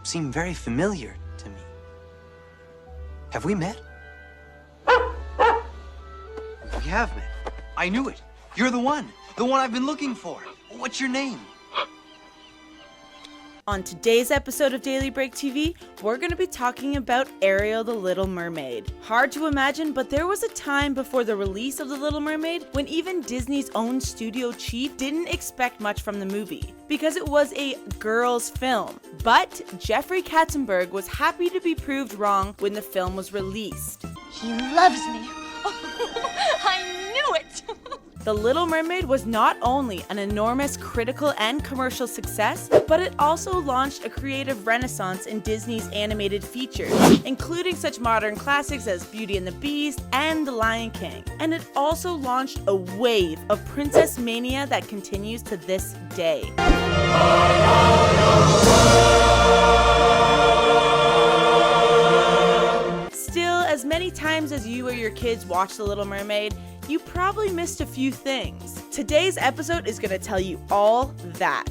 seem very familiar to me. Have we met? We have met. I knew it. You're the one I've been looking for. What's your name? On today's episode of Daily Break TV, we're going to be talking about Ariel the Little Mermaid. Hard to imagine, but there was a time before the release of The Little Mermaid when even Disney's own studio chief didn't expect much from the movie, because it was a girls' film. But Jeffrey Katzenberg was happy to be proved wrong when the film was released. He loves me. I knew it! The Little Mermaid was not only an enormous critical and commercial success, but it also launched a creative renaissance in Disney's animated features, including such modern classics as Beauty and the Beast and The Lion King. And it also launched a wave of princess mania that continues to this day. Still, as many times as you or your kids watch The Little Mermaid, you probably missed a few things. Today's episode is going to tell you all that.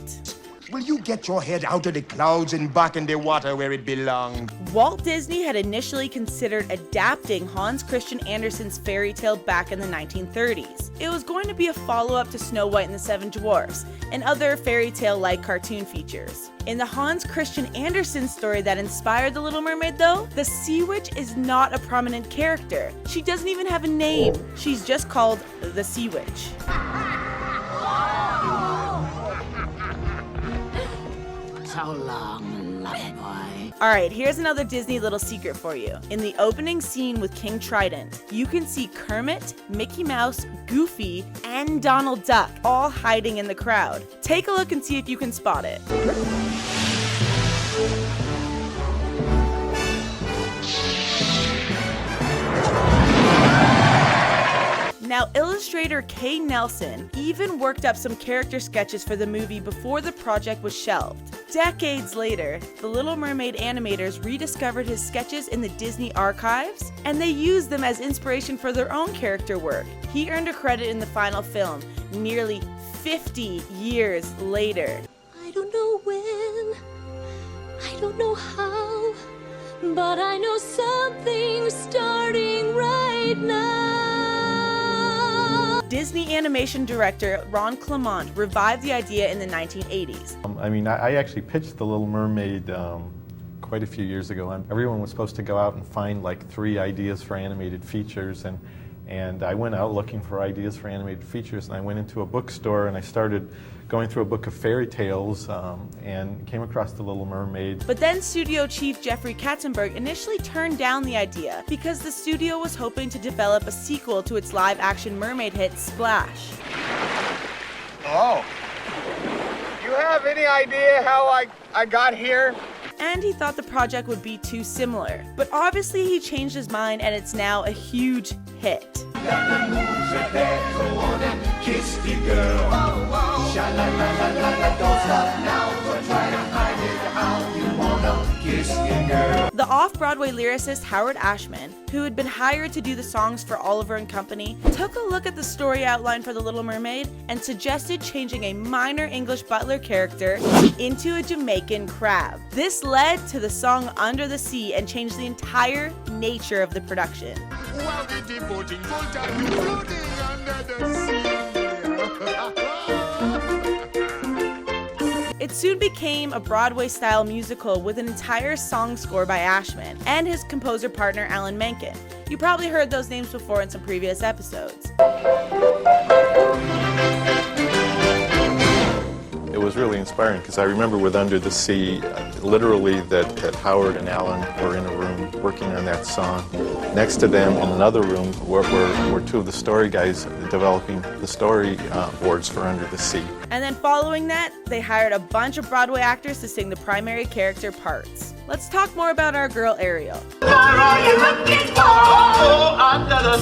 Will you get your head out of the clouds and back in the water where it belongs? Walt Disney had initially considered adapting Hans Christian Andersen's fairy tale back in the 1930s. It was going to be a follow-up to Snow White and the Seven Dwarfs and other fairy tale-like cartoon features. In the Hans Christian Andersen story that inspired The Little Mermaid, though, the Sea Witch is not a prominent character. She doesn't even have a name. She's just called the Sea Witch. So long, lovely boy. Alright, here's another Disney little secret for you. In the opening scene with King Trident, you can see Kermit, Mickey Mouse, Goofy, and Donald Duck all hiding in the crowd. Take a look and see if you can spot it. Now, illustrator Kay Nelson even worked up some character sketches for the movie before the project was shelved. Decades later, the Little Mermaid animators rediscovered his sketches in the Disney archives, and they used them as inspiration for their own character work. He earned a credit in the final film, nearly 50 years later. I don't know when, I don't know how, but I know something's starting right now. Disney animation director Ron Clement revived the idea in the 1980s. I actually pitched The Little Mermaid quite a few years ago. Everyone was supposed to go out and find like 3 ideas for animated features, and I went out looking for ideas for animated features, and I went into a bookstore and I started going through a book of fairy tales and came across The Little Mermaid. But then studio chief Jeffrey Katzenberg initially turned down the idea because the studio was hoping to develop a sequel to its live-action mermaid hit Splash. Oh. You have any idea how I got here? And he thought the project would be too similar. But obviously he changed his mind and it's now a huge hit. The off-Broadway lyricist Howard Ashman, who had been hired to do the songs for Oliver and Company, took a look at the story outline for The Little Mermaid and suggested changing a minor English butler character into a Jamaican crab. This led to the song Under the Sea and changed the entire nature of the production. It soon became a Broadway-style musical with an entire song score by Ashman and his composer partner Alan Menken. You probably heard those names before in some previous episodes. It was really inspiring because I remember with Under the Sea, literally that Howard and Alan were in a room working on that song. Next to them in another room were 2 of the story guys developing the story boards for Under the Sea. And then following that, they hired a bunch of Broadway actors to sing the primary character parts. Let's talk more about our girl Ariel. What are you looking for? Oh, under the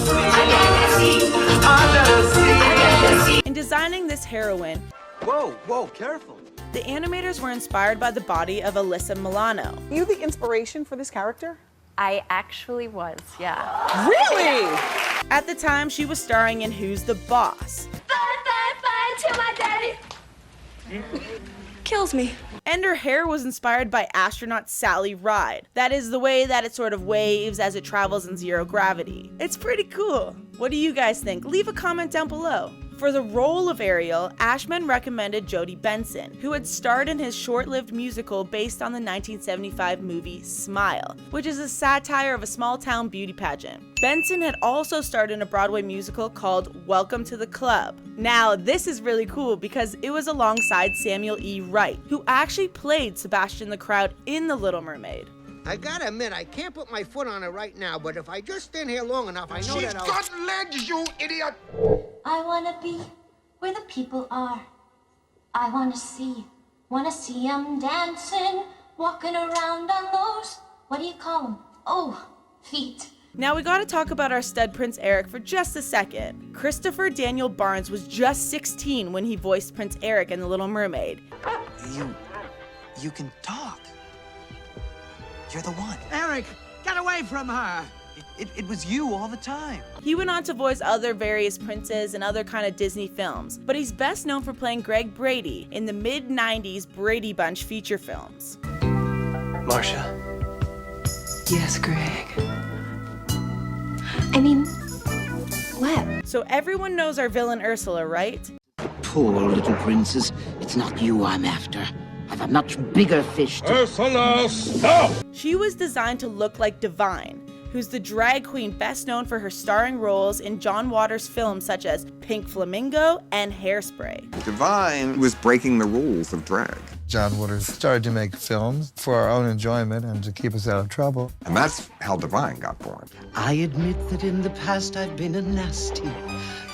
sea, under the sea. In designing this heroine, Whoa, careful. the animators were inspired by the body of Alyssa Milano. You the inspiration for this character? I actually was, yeah. Really? At the time, she was starring in Who's the Boss? Fine, to my daddy. Kills me. And her hair was inspired by astronaut Sally Ride. That is the way that it sort of waves as it travels in zero gravity. It's pretty cool. What do you guys think? Leave a comment down below. For the role of Ariel, Ashman recommended Jodie Benson, who had starred in his short-lived musical based on the 1975 movie Smile, which is a satire of a small-town beauty pageant. Benson had also starred in a Broadway musical called Welcome to the Club. Now, this is really cool because it was alongside Samuel E. Wright, who actually played Sebastian the Crowd in The Little Mermaid. I gotta admit, I can't put my foot on it right now, but if I just stand here long enough, I know that I'll... She's got legs, you idiot! I wanna be where the people are. I wanna see 'em dancing, walking around on those, what do you call 'em? Oh, feet. Now we gotta talk about our stud Prince Eric for just a second. Christopher Daniel Barnes was just 16 when he voiced Prince Eric in The Little Mermaid. You can talk. You're the one. Eric, get away from her! It was you all the time. He went on to voice other various princes and other kind of Disney films, but he's best known for playing Greg Brady in the mid-90s Brady Bunch feature films. Marcia. Yes, Greg. I mean, what? So everyone knows our villain Ursula, right? Poor little princess. It's not you I'm after. I've a much bigger fish to... Ursula, stop! She was designed to look like Divine, who's the drag queen best known for her starring roles in John Waters' films such as Pink Flamingo and Hairspray. Divine was breaking the rules of drag. John Waters started to make films for our own enjoyment and to keep us out of trouble. And that's how Divine got born. I admit that in the past I've been a nasty.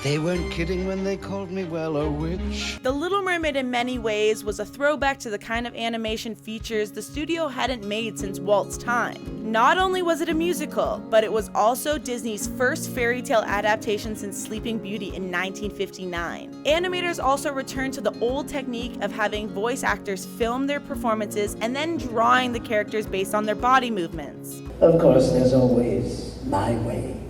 They weren't kidding when they called me, well, a witch. The Little Mermaid in many ways was a throwback to the kind of animation features the studio hadn't made since Walt's time. Not only was it a musical, but it was also Disney's first fairy tale adaptation since Sleeping Beauty in 1959. Animators also returned to the old technique of having voice actors film their performances and then drawing the characters based on their body movements. Of course, there's always my way.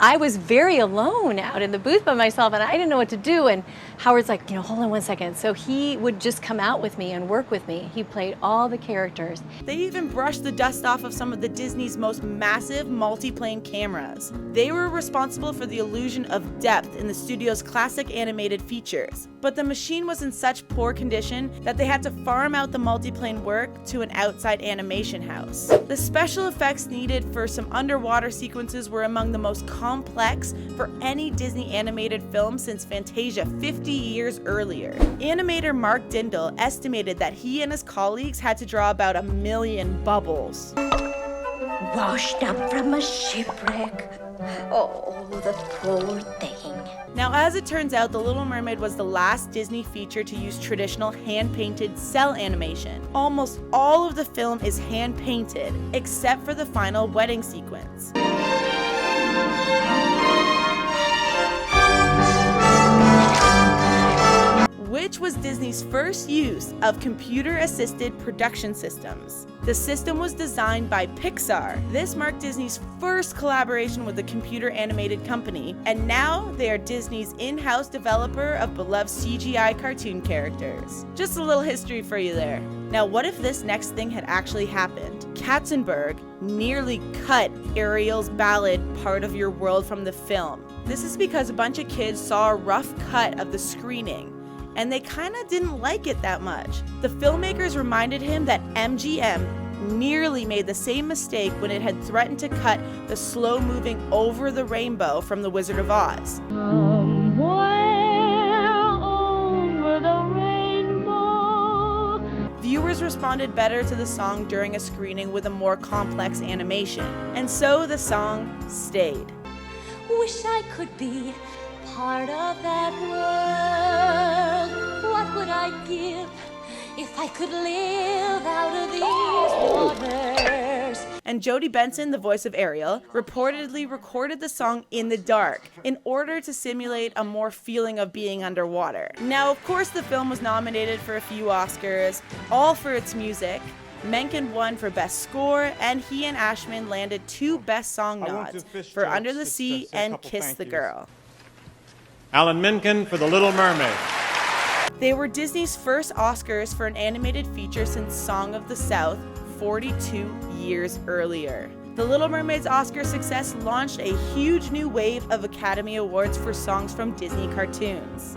I was very alone out in the booth by myself, and I didn't know what to do. And Howard's like, hold on one second. So he would just come out with me and work with me. He played all the characters. They even brushed the dust off of some of the Disney's most massive multi-plane cameras. They were responsible for the illusion of depth in the studio's classic animated features. But the machine was in such poor condition that they had to farm out the multi-plane work to an outside animation house. The special effects needed for some underwater sequences were among the most complex for any Disney animated film since Fantasia 50 years earlier. Animator Mark Dindal estimated that he and his colleagues had to draw about 1 million bubbles. Washed up from a shipwreck. Oh, the poor thing. Now, as it turns out, The Little Mermaid was the last Disney feature to use traditional hand-painted cell animation. Almost all of the film is hand-painted, except for the final wedding sequence. Which was Disney's first use of computer-assisted production systems. The system was designed by Pixar. This marked Disney's first collaboration with a computer-animated company, and now they are Disney's in-house developer of beloved CGI cartoon characters. Just a little history for you there. Now, what if this next thing had actually happened? Katzenberg nearly cut Ariel's ballad, Part of Your World, from the film. This is because a bunch of kids saw a rough cut of the screening, and they kinda didn't like it that much. The filmmakers reminded him that MGM nearly made the same mistake when it had threatened to cut the slow-moving Over the Rainbow from The Wizard of Oz. Over the rainbow. Viewers responded better to the song during a screening with a more complex animation, and so the song stayed. Wish I could be part of that world. What would I give if I could live out of these waters? And Jodie Benson, the voice of Ariel, reportedly recorded the song in the dark in order to simulate a more feeling of being underwater. Now, of course, the film was nominated for a few Oscars, all for its music. Menken won for Best Score, and he and Ashman landed 2 Best Song nods for Under the Sea and Kiss the Girl. Alan Menken for The Little Mermaid. They were Disney's first Oscars for an animated feature since Song of the South 42 years earlier. The Little Mermaid's Oscar success launched a huge new wave of Academy Awards for songs from Disney cartoons.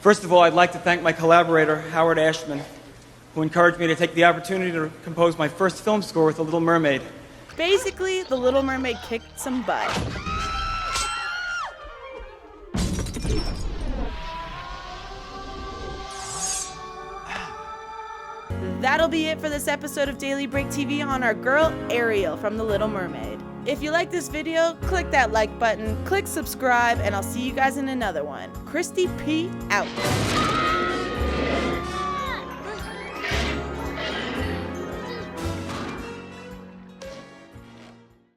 First of all, I'd like to thank my collaborator, Howard Ashman, who encouraged me to take the opportunity to compose my first film score with The Little Mermaid. Basically, The Little Mermaid kicked some butt. That'll be it for this episode of Daily Break TV on our girl Ariel from The Little Mermaid. If you like this video, click that like button, click subscribe, and I'll see you guys in another one. Christy P out.